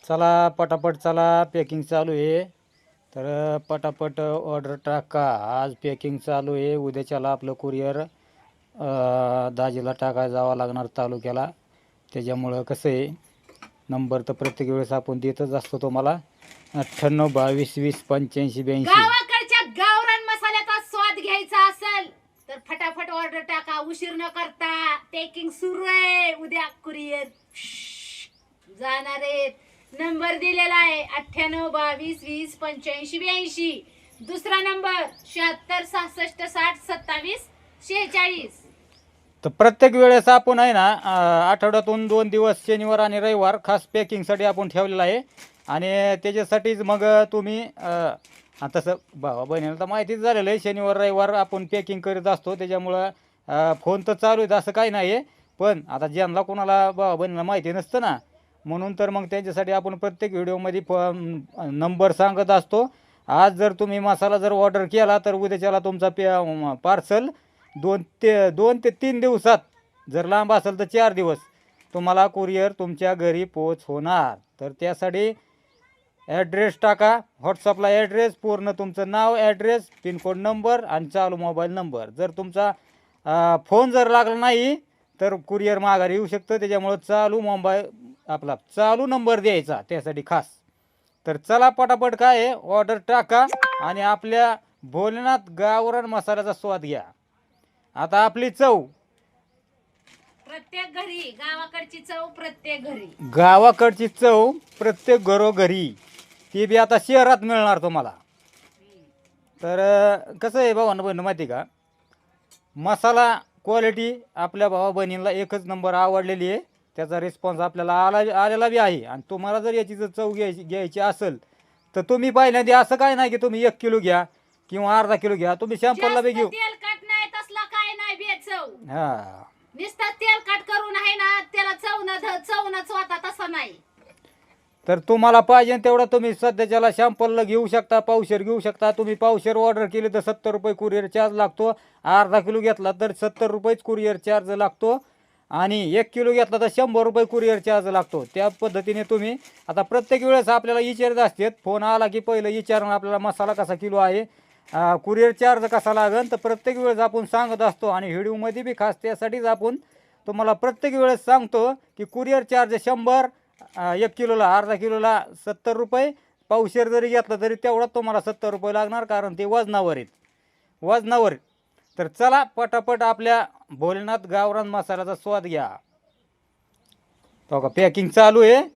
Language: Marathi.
चला पटापट चला, पॅकिंग चालू आहे. तर पटापट ऑर्डर टाका. आज पॅकिंग चालू आहे. उद्याच्याला आपलं कुरिअर दाजीला टाकायला जावं लागणार तालुक्याला. त्याच्यामुळं कसं आहे, नंबर तर प्रत्येक वेळेस आपण देतच असतो तुम्हाला. 98 22 20 85 82. गावाकडच्या गावरान मसाल्याचा स्वाद घ्यायचा असेल तर फटाफट ऑर्डर टाका, उशीर न करता. पॅकिंग सुरू आहे. उद्या कुरिअर जाणार आहेत. नंबर दिलेला आहे 98 22 20 85 82. दुसरा नंबर 76 66 60 27 46. तर प्रत्येक वेळेस आपण आहे ना, आठवड्यातून 2 दिवस शनिवार आणि रविवार खास पॅकिंगसाठी आपण ठेवलेला आहे. आणि त्याच्यासाठीच मग तुम्ही तसं भावा बहिणीला तर माहितीच झालेलं आहे, शनिवार रविवार आपण पॅकिंग करीत असतो. त्याच्यामुळं फोन तर चालू आहेत असं काही नाही आहे. पण आता ज्यांना कोणाला भावा बहिणीला माहिती नसतं ना, म्हणून तर मग त्यांच्यासाठी आपण प्रत्येक व्हिडिओमध्ये नंबर सांगत असतो. आज जर तुम्ही मसाला जर ऑर्डर केला तर उद्याच्याला तुमचा पार्सल 2 ते 3 दिवसात, जर लांब असेल तर 4 दिवस तुम्हाला कुरिअर तुमच्या घरी पोच होणार. तर त्यासाठी ॲड्रेस टाका व्हॉट्सअपला. ॲड्रेस पूर्ण तुमचं नाव, ॲड्रेस, पिनकोड नंबर आणि चालू मोबाईल नंबर. जर तुमचा फोन जर लागला नाही तर कुरिअर माघारी येऊ शकतं. त्याच्यामुळं चालू नंबर द्यायचा त्यासाठी खास. तर चला पटापट काय आहे, ऑर्डर टाका आणि आपल्या भोलेनाथ गावरान मसाल्याचा स्वाद घ्या. आता आपली चव प्रत्येक घरी, गावाकडची चव प्रत्येक घरी. गावाकडची चव प्रत्येक घरोघरी, ती बी आता शहरात मिळणार तुम्हाला. तर कसं आहे भावांना बहिणी माहिती का, मसाला क्वालिटी आपल्या भावा बहिणींना एकच नंबर आवडलेली आहे. त्याचा रिस्पॉन्स आपल्याला आलेला बी आहे. आणि तुम्हाला जर याची जर चव घ्यायची असेल तर तुम्ही पहिल्यांदा असं काय नाही की तुम्ही 1 किलो घ्या किंवा अर्धा किलो घ्या, तुम्ही सॅम्पलला बी घेऊ. तेलकट नाही, तसला काय नाही बेचव. हां, नुसतं तेलकट करून आहे ना, त्याला चवनच होता तसा नाही. तर तुम्हाला पाहिजे तेवढं तुम्ही सध्याच्याला सॅम्पलला घेऊ शकता, पावशेर घेऊ शकता. तुम्ही पावशेर ऑर्डर केली तर 70 रुपये कुरिअर चार्ज लागतो. अर्धा किलो घेतला तर 70 रुपयेच कुरिअर चार्ज लागतो. आणि 1 किलो घेतला तर 100 रुपये कुरिअर चार्ज लागतो. त्या पद्धतीने तुम्ही आता प्रत्येक वेळेस आपल्याला विचारत असतात, फोन आला की पहिलं विचारून आपल्याला मसाला कसा किलो आहे, कुरिअर चार्ज कसा लागेल. तर प्रत्येक वेळेस आपण सांगत असतो आणि व्हिडिओमध्ये बी खास त्यासाठीच आपण तुम्हाला प्रत्येक वेळेस सांगतो की कुरिअर चार्ज 100, 1 किलोला, अर्धा किलोला 70 रुपये, पावशेर जरी घेतला तरी तेवढाच तुम्हाला 70 रुपये लागणार, कारण ते वजनावर आहेत, वजनावर. तर चला पटापट आपल्या भोलेनाथ गावरान मसाल्याचा स्वाद घ्या. तो का पॅकिंग चालू आहे.